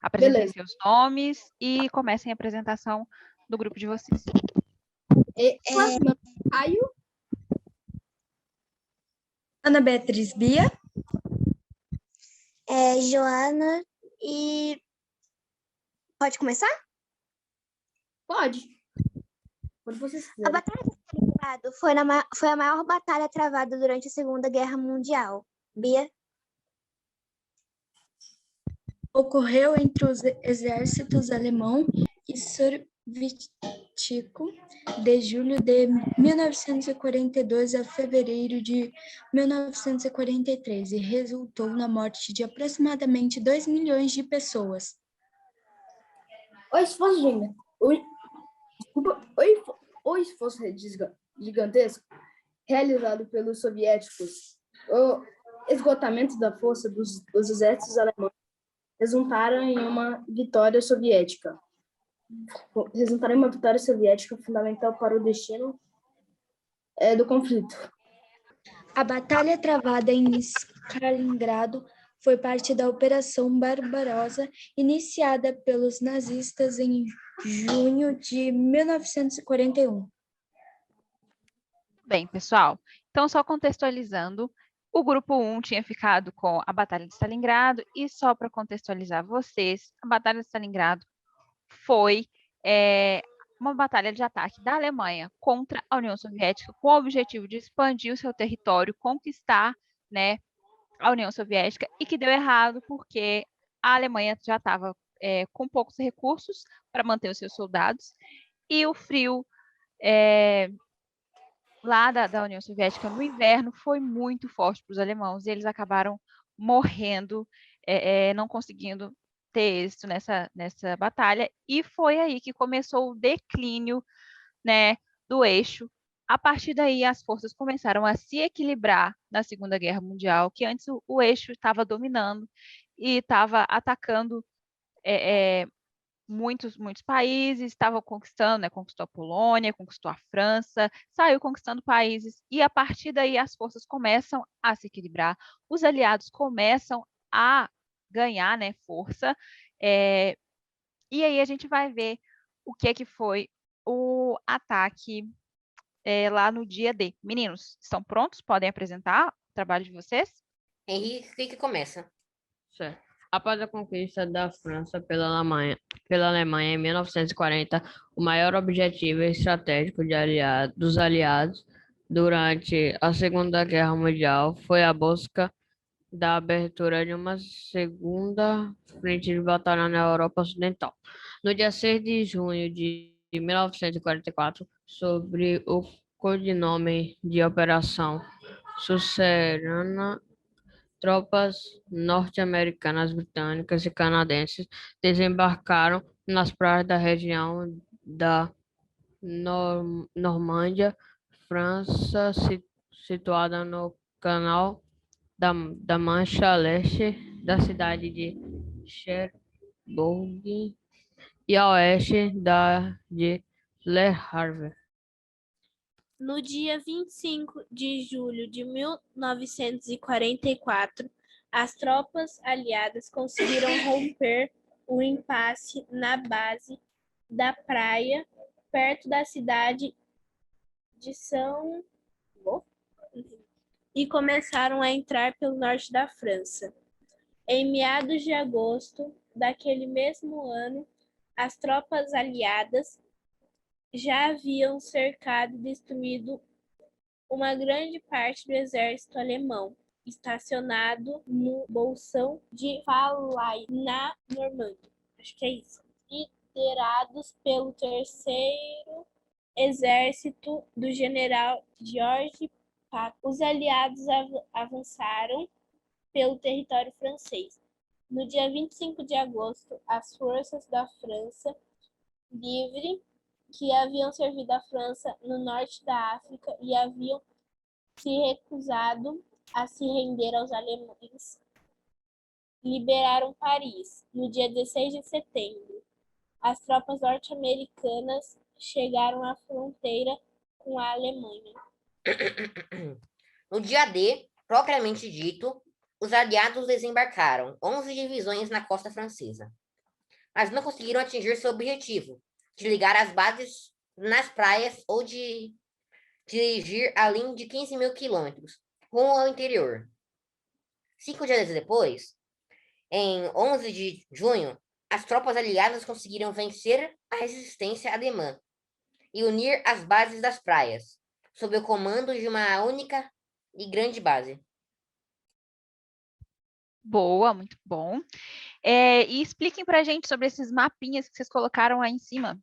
Apresentem seus nomes e comecem a apresentação do grupo de vocês. Caio. Ana Beatriz Bia. Joana e... Pode começar? Pode. Quando vocês A quiserem. Batalha de Stalingrado foi a maior batalha travada durante a Segunda Guerra Mundial. Bia? Ocorreu entre os exércitos alemão e soviético de julho de 1942 a fevereiro de 1943 e resultou na morte de aproximadamente 2 milhões de pessoas. O esforço gigantesco realizado pelos soviéticos, o esgotamento da força dos exércitos alemães resultaram em uma vitória soviética. Fundamental para o destino do conflito. A batalha travada em Stalingrado foi parte da Operação Barbarossa, iniciada pelos nazistas em junho de 1941. Bem, pessoal, então só contextualizando, o grupo 1 tinha ficado com a Batalha de Stalingrado e só para contextualizar vocês, a Batalha de Stalingrado foi uma batalha de ataque da Alemanha contra a União Soviética com o objetivo de expandir o seu território, conquistar, né, a União Soviética e que deu errado porque a Alemanha já estava com poucos recursos para manter os seus soldados e o frio lá da União Soviética no inverno foi muito forte para os alemãos e eles acabaram morrendo, não conseguindo ter êxito nessa batalha, e foi aí que começou o declínio, né, do eixo. A partir daí, as forças começaram a se equilibrar na Segunda Guerra Mundial, que antes o eixo estava dominando e estava atacando muitos países, estavam conquistando, né, conquistou a Polônia, conquistou a França, saiu conquistando países, e a partir daí as forças começam a se equilibrar, os aliados começam a ganhar, né, força, e aí a gente vai ver o que foi o ataque lá no dia D. Meninos, estão prontos? Podem apresentar o trabalho de vocês? Henrique, que começa. Certo. Após a conquista da França pela Alemanha em 1940, o maior objetivo estratégico dos aliados durante a Segunda Guerra Mundial foi a busca da abertura de uma segunda frente de batalha na Europa Ocidental. No dia 6 de junho de 1944, sob o codinome de Operação Sucerana, tropas norte-americanas, britânicas e canadenses desembarcaram nas praias da região da Normândia, França, situada no Canal da Mancha a leste da cidade de Cherbourg e a oeste de Le Havre. No dia 25 de julho de 1944, as tropas aliadas conseguiram romper um impasse na base da praia, perto da cidade de São e começaram a entrar pelo norte da França. Em meados de agosto daquele mesmo ano, as tropas aliadas já haviam cercado e destruído uma grande parte do exército alemão, estacionado no bolsão de Falaise, na Normândia. Acho que é isso. Liderados pelo terceiro exército do general Georges Patton. Os aliados avançaram pelo território francês. No dia 25 de agosto, as forças da França Livre, que haviam servido a França no norte da África e haviam se recusado a se render aos alemães, liberaram Paris. No dia 16 de setembro, as tropas norte-americanas chegaram à fronteira com a Alemanha. No dia D, propriamente dito, os aliados desembarcaram 11 divisões na costa francesa, mas não conseguiram atingir seu objetivo, de ligar as bases nas praias ou de dirigir além de 15 mil quilômetros, rumo ao interior. 5 dias depois, em 11 de junho, as tropas aliadas conseguiram vencer a resistência alemã e unir as bases das praias, sob o comando de uma única e grande base. Boa, muito bom. E expliquem pra gente sobre esses mapinhas que vocês colocaram aí em cima.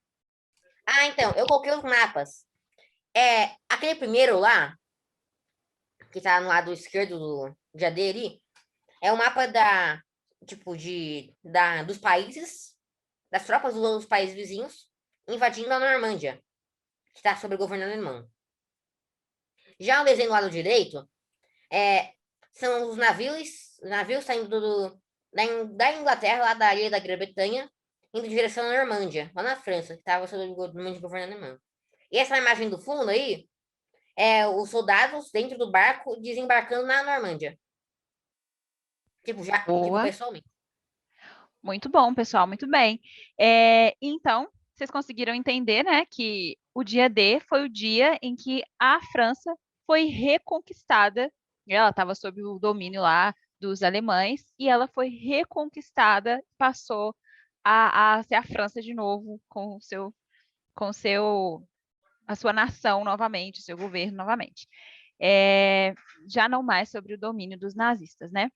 Ah, então, eu coloquei os mapas. Aquele primeiro lá, que tá no lado esquerdo do dia D ali, é o mapa dos países, das tropas dos países vizinhos, invadindo a Normândia, que está sob o governo alemão. Já o desenho do lado direito são os navios saindo da Inglaterra, lá da ilha da Grã-Bretanha, indo em direção à Normândia, lá na França, que estava sob o governo alemão. E essa imagem do fundo aí é os soldados dentro do barco desembarcando na Normândia. Tipo, pessoalmente. Muito bom, pessoal, muito bem. Então, vocês conseguiram entender, né, que o dia D foi o dia em que a França foi reconquistada. Ela estava sob o domínio lá dos alemães e ela foi reconquistada, passou a ser a França de novo com a sua nação novamente, o seu governo novamente. Já não mais sobre o domínio dos nazistas, né?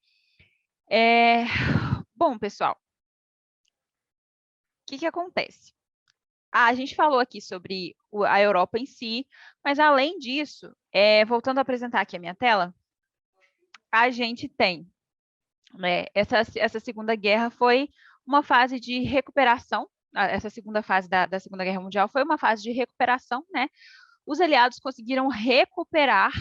Bom, pessoal, o que acontece? A gente falou aqui sobre a Europa em si, mas além disso, voltando a apresentar aqui a minha tela, a gente tem, né, essa Segunda Guerra foi uma fase de recuperação, essa segunda fase da Segunda Guerra Mundial foi uma fase de recuperação, né? Os aliados conseguiram recuperar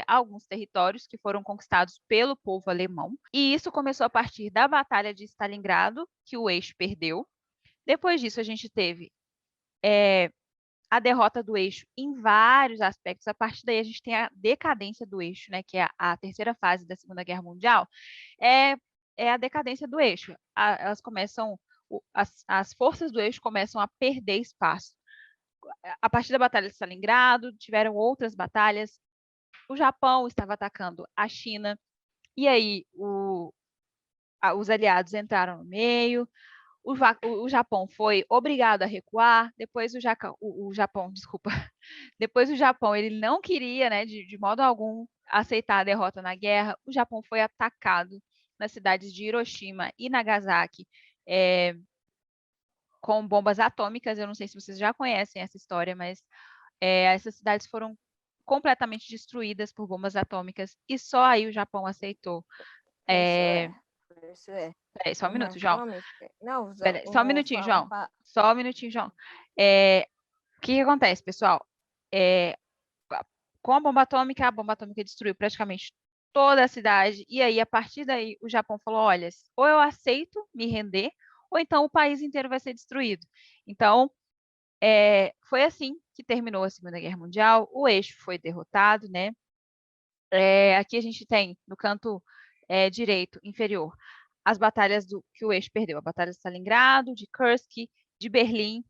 alguns territórios que foram conquistados pelo povo alemão, e isso começou a partir da Batalha de Stalingrado, que o eixo perdeu. Depois disso, a gente teve a derrota do eixo em vários aspectos. A partir daí, a gente tem a decadência do eixo, né, que é a terceira fase da Segunda Guerra Mundial, é a decadência do eixo. As forças do eixo começam a perder espaço. A partir da Batalha de Stalingrado, tiveram outras batalhas. O Japão estava atacando a China, e aí os aliados entraram no meio. O Japão foi obrigado a recuar. Depois o Japão, desculpa. Depois o Japão, ele não queria, né, de modo algum, aceitar a derrota na guerra. O Japão foi atacado nas cidades de Hiroshima e Nagasaki com bombas atômicas. Eu não sei se vocês já conhecem essa história, mas essas cidades foram completamente destruídas por bombas atômicas e só aí o Japão aceitou. Isso é. Peraí, só um minuto, João. Não, Só um minutinho, João. Só um minutinho, João. O que acontece, pessoal? Com a bomba atômica destruiu praticamente toda a cidade, e aí, a partir daí, o Japão falou, olha, ou eu aceito me render, ou então o país inteiro vai ser destruído. Então, foi assim que terminou a Segunda Guerra Mundial, o eixo foi derrotado, né? Aqui a gente tem, no canto direito inferior, as batalhas que o eixo perdeu. A Batalha de Stalingrado, de Kursk, de Berlim.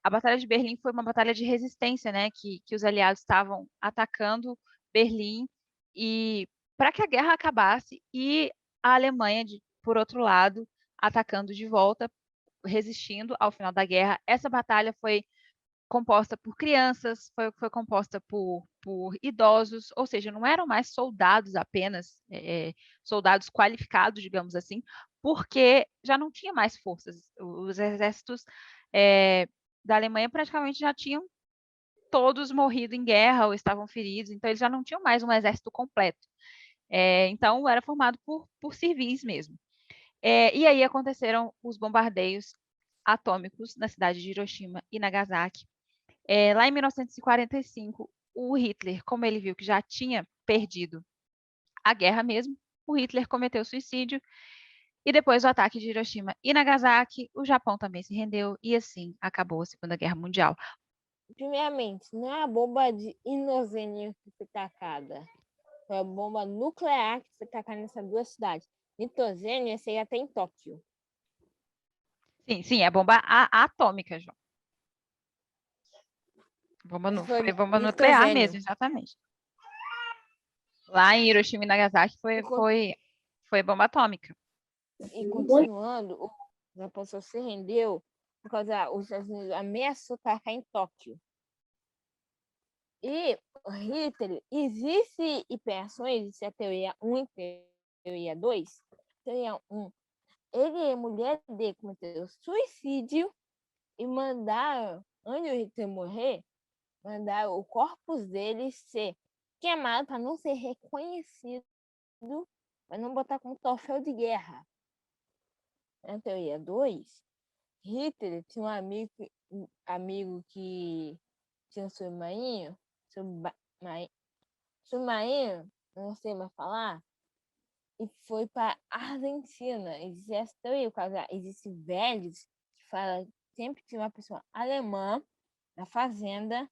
A Batalha de Berlim foi uma batalha de resistência, né? Que os aliados estavam atacando Berlim e para que a guerra acabasse e a Alemanha, por outro lado, atacando de volta, resistindo ao final da guerra. Essa batalha foi composta por crianças, foi composta por idosos, ou seja, não eram mais soldados apenas, soldados qualificados, digamos assim, porque já não tinha mais forças. Os exércitos da Alemanha praticamente já tinham todos morrido em guerra ou estavam feridos, então eles já não tinham mais um exército completo. Então, era formado por civis mesmo. E aí aconteceram os bombardeios atômicos na cidade de Hiroshima e Nagasaki. Lá em 1945, o Hitler, como ele viu que já tinha perdido a guerra mesmo, o Hitler cometeu suicídio. E depois do ataque de Hiroshima e Nagasaki, o Japão também se rendeu e assim acabou a Segunda Guerra Mundial. Primeiramente, não é a bomba de Hiroshima que foi tacada. Foi a bomba nuclear que foi tacada nessas duas cidades. Nitrogênio, esse aí até em Tóquio. Sim, é a bomba atômica, João. Foi bomba nuclear mesmo, exatamente. Lá em Hiroshima e Nagasaki foi bomba atômica. E continuando, o Japão só se rendeu por causa os Estados Unidos ameaçou tacar em Tóquio. E o Hitler, existe hiperções, existe a teoria 1 e teoria 2. Teoria 1, ele e a mulher dele cometeram suicídio e mandaram, antes do Hitler morrer, mandaram o corpo dele ser queimado para não ser reconhecido, para não botar como troféu de guerra. Na teoria 2, Hitler tinha um amigo que tinha um submarino, não sei mais falar, e foi para a Argentina. Existe essa teoria, existe velhos que falam sempre que tinha uma pessoa alemã na fazenda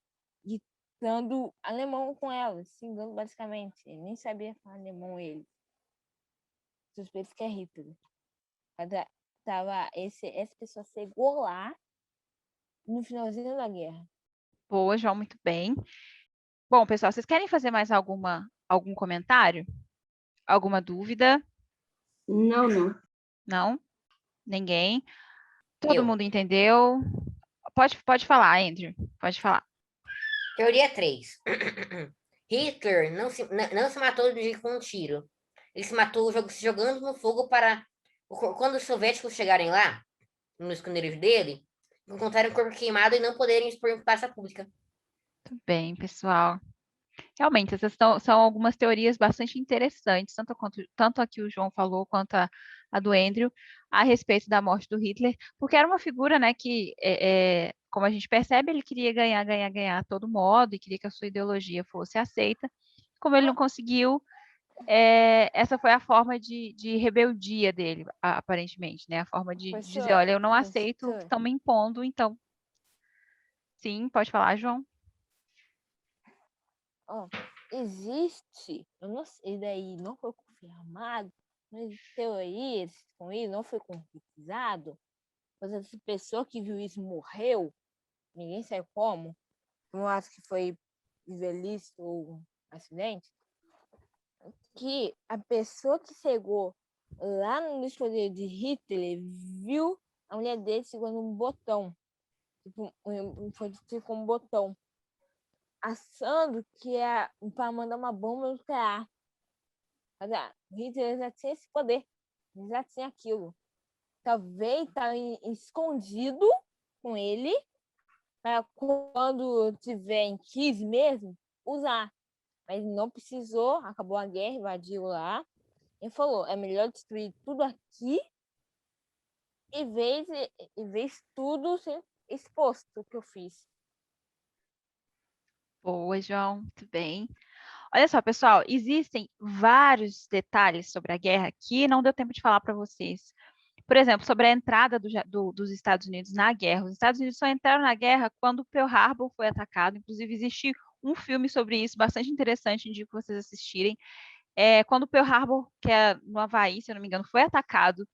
gritando alemão com ela, xingando basicamente. Ele nem sabia falar alemão ele. Suspeito que é Hitler. Essa pessoa chegou lá no finalzinho da guerra. Boa, João, muito bem. Bom, pessoal, vocês querem fazer mais algum comentário? Alguma dúvida? Não. Não? Ninguém? Todo mundo entendeu? Pode falar, Andrew. Pode falar. Teoria 3. Hitler não se matou com um tiro. Ele se matou se jogando no fogo para... Quando os soviéticos chegarem lá, no esconderijo dele, encontrarem o corpo queimado e não poderem expor em praça pública. Muito bem, pessoal. Realmente, essas são algumas teorias bastante interessantes, tanto a que o João falou quanto a do Andrew, a respeito da morte do Hitler, porque era uma figura, né, que, como a gente percebe, ele queria ganhar a todo modo e queria que a sua ideologia fosse aceita. Como ele não conseguiu, essa foi a forma de rebeldia dele, aparentemente, né? A forma de dizer, olha, eu não aceito o que estão me impondo, então... Sim, pode falar, João. Existe, eu não sei, daí não foi confirmado, mas teorias com isso não foi concretizado, mas essa pessoa que viu isso morreu, ninguém sabe como, não acho que foi velhice ou acidente, que a pessoa que chegou lá no esconderijo de Hitler viu a mulher dele segurando um botão, tipo um botão, achando que é para mandar uma bomba nuclear. Mas Hitler já tinha esse poder, ele já tinha aquilo. Talvez estava escondido com ele, para quando tiver em 15 mesmo, usar. Mas não precisou, acabou a guerra, invadiu lá. Ele falou, é melhor destruir tudo aqui em vez tudo ser exposto que eu fiz. Boa, João, muito bem. Olha só, pessoal, existem vários detalhes sobre a guerra que não deu tempo de falar para vocês. Por exemplo, sobre a entrada dos Estados Unidos na guerra. Os Estados Unidos só entraram na guerra quando Pearl Harbor foi atacado. Inclusive, existe um filme sobre isso, bastante interessante, indico vocês assistirem. quando Pearl Harbor, que é no Havaí, se eu não me engano, foi atacado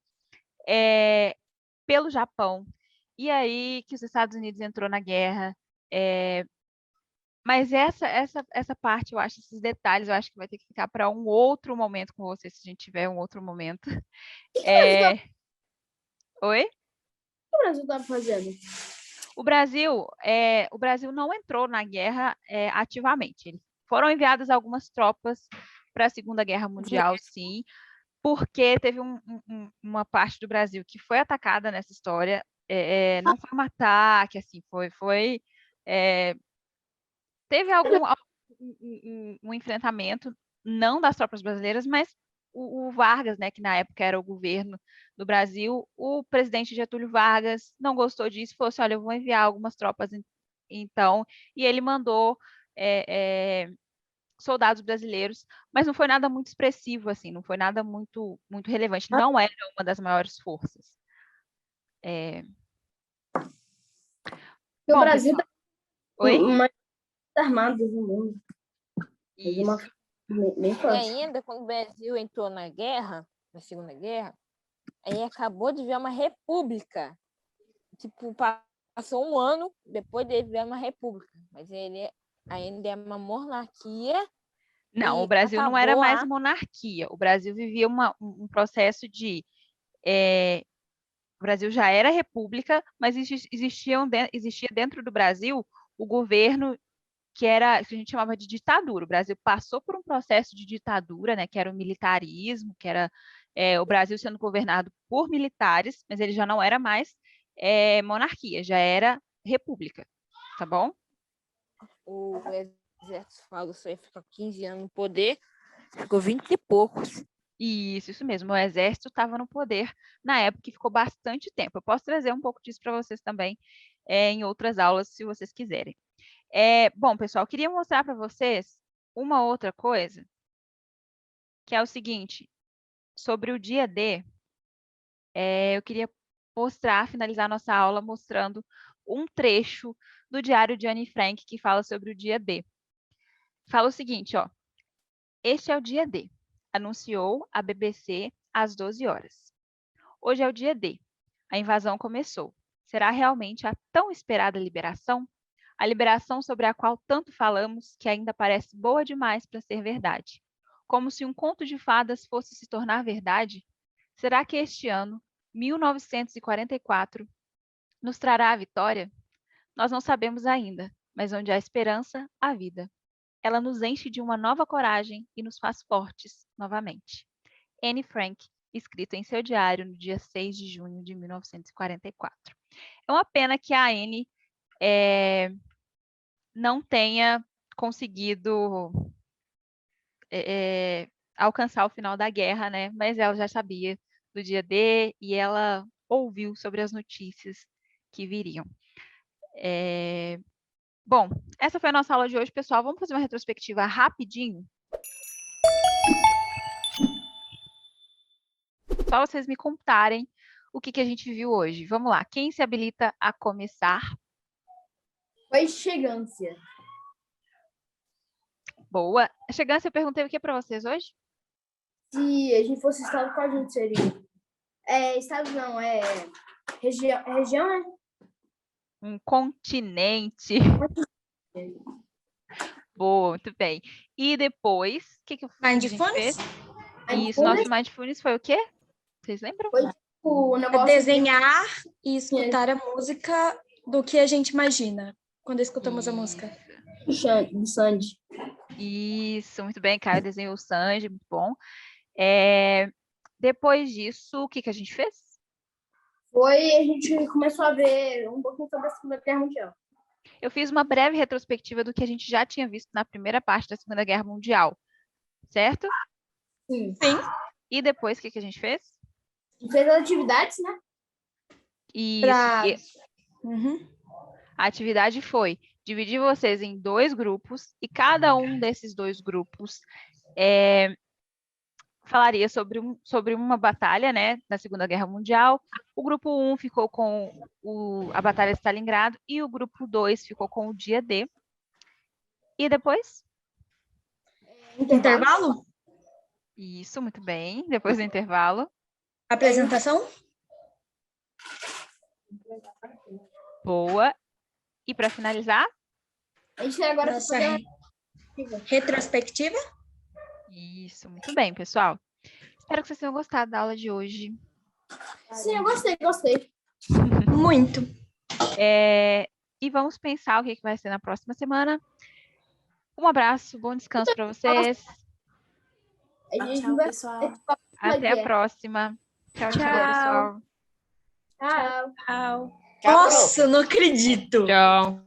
pelo Japão, e aí que os Estados Unidos entrou na guerra. Mas essa parte, eu acho, esses detalhes, eu acho que vai ter que ficar para um outro momento com você, se a gente tiver um outro momento. Oi? O que o Brasil estava fazendo? O Brasil não entrou na guerra ativamente. Foram enviadas algumas tropas para a Segunda Guerra Mundial, sim, porque teve uma parte do Brasil que foi atacada nessa história. Não foi um ataque, assim, teve um enfrentamento, não das tropas brasileiras, mas o Vargas, né, que na época era o governo do Brasil, o presidente Getúlio Vargas não gostou disso, falou assim, olha, eu vou enviar algumas tropas, então, e ele mandou soldados brasileiros, mas não foi nada muito expressivo, assim, não foi nada muito, muito relevante, não era uma das maiores forças. O Brasil pessoal... Oi? mais armados do mundo. Isso. E ainda, quando o Brasil entrou na guerra, na Segunda Guerra, aí acabou de ver uma república. Tipo, passou um ano depois de ver uma república. Mas ele ainda é uma monarquia. Não, o Brasil não era mais monarquia. O Brasil vivia um processo de... o Brasil já era república, mas existia dentro do Brasil o governo que a gente chamava de ditadura. O Brasil passou por um processo de ditadura, né, que era o militarismo, que era o Brasil sendo governado por militares, mas ele já não era mais monarquia, já era república, tá bom? O exército falou que ia ficar 15 anos no poder, ficou 20 e poucos. Isso mesmo, o exército estava no poder na época e ficou bastante tempo. Eu posso trazer um pouco disso para vocês também em outras aulas, se vocês quiserem. Bom, pessoal, queria mostrar para vocês uma outra coisa, que é o seguinte, sobre o dia D, eu queria finalizar nossa aula mostrando um trecho do diário de Anne Frank que fala sobre o dia D. Fala o seguinte, ó, este é o dia D, anunciou a BBC às 12 horas. Hoje é o dia D, a invasão começou. Será realmente a tão esperada liberação? A liberação sobre a qual tanto falamos, que ainda parece boa demais para ser verdade. Como se um conto de fadas fosse se tornar verdade? Será que este ano, 1944, nos trará a vitória? Nós não sabemos ainda, mas onde há esperança, há vida. Ela nos enche de uma nova coragem e nos faz fortes novamente. Anne Frank, escrito em seu diário no dia 6 de junho de 1944. É uma pena que a Anne não tenha conseguido alcançar o final da guerra, né? Mas ela já sabia do dia D e ela ouviu sobre as notícias que viriam. Bom, essa foi a nossa aula de hoje, pessoal. Vamos fazer uma retrospectiva rapidinho? Só vocês me contarem o que a gente viu hoje. Vamos lá. Quem se habilita a começar? Foi Chegância. Boa. Chegância, eu perguntei o que para vocês hoje? Se a gente fosse estado, qual a gente seria? Estado não, região, né? Um continente. Boa, muito bem. E depois, o que a gente fez? Isso, nosso Mindfulness foi o quê? Vocês lembram? Foi o negócio desenhar e escutar a música do que a gente imagina quando escutamos a música. Do Sandy. Isso, muito bem, Caio desenhou o Sanji, muito bom. Depois disso, o que a gente fez? A gente começou a ver um pouquinho sobre a Segunda Guerra Mundial. Eu fiz uma breve retrospectiva do que a gente já tinha visto na primeira parte da Segunda Guerra Mundial, certo? Sim. E depois, o que a gente fez? A gente fez as atividades, né? Isso. A atividade foi dividir vocês em 2 grupos e cada um desses 2 grupos falaria sobre uma batalha, né, na Segunda Guerra Mundial. O grupo 1 ficou com a Batalha de Stalingrado e o grupo 2 ficou com o dia D. E depois? Intervalo? Isso, muito bem. Depois do intervalo. Apresentação? Boa. E para finalizar? A gente agora vai Nossa fazer retrospectiva? Isso, muito bem, pessoal. Espero que vocês tenham gostado da aula de hoje. Sim, eu gostei. Muito. E vamos pensar o que vai ser na próxima semana. Um abraço, bom descanso para vocês. Tchau, pessoal. Até a próxima. Tchau, pessoal. Tchau. Tchau. Tchau, Nossa, eu não acredito. Tchau.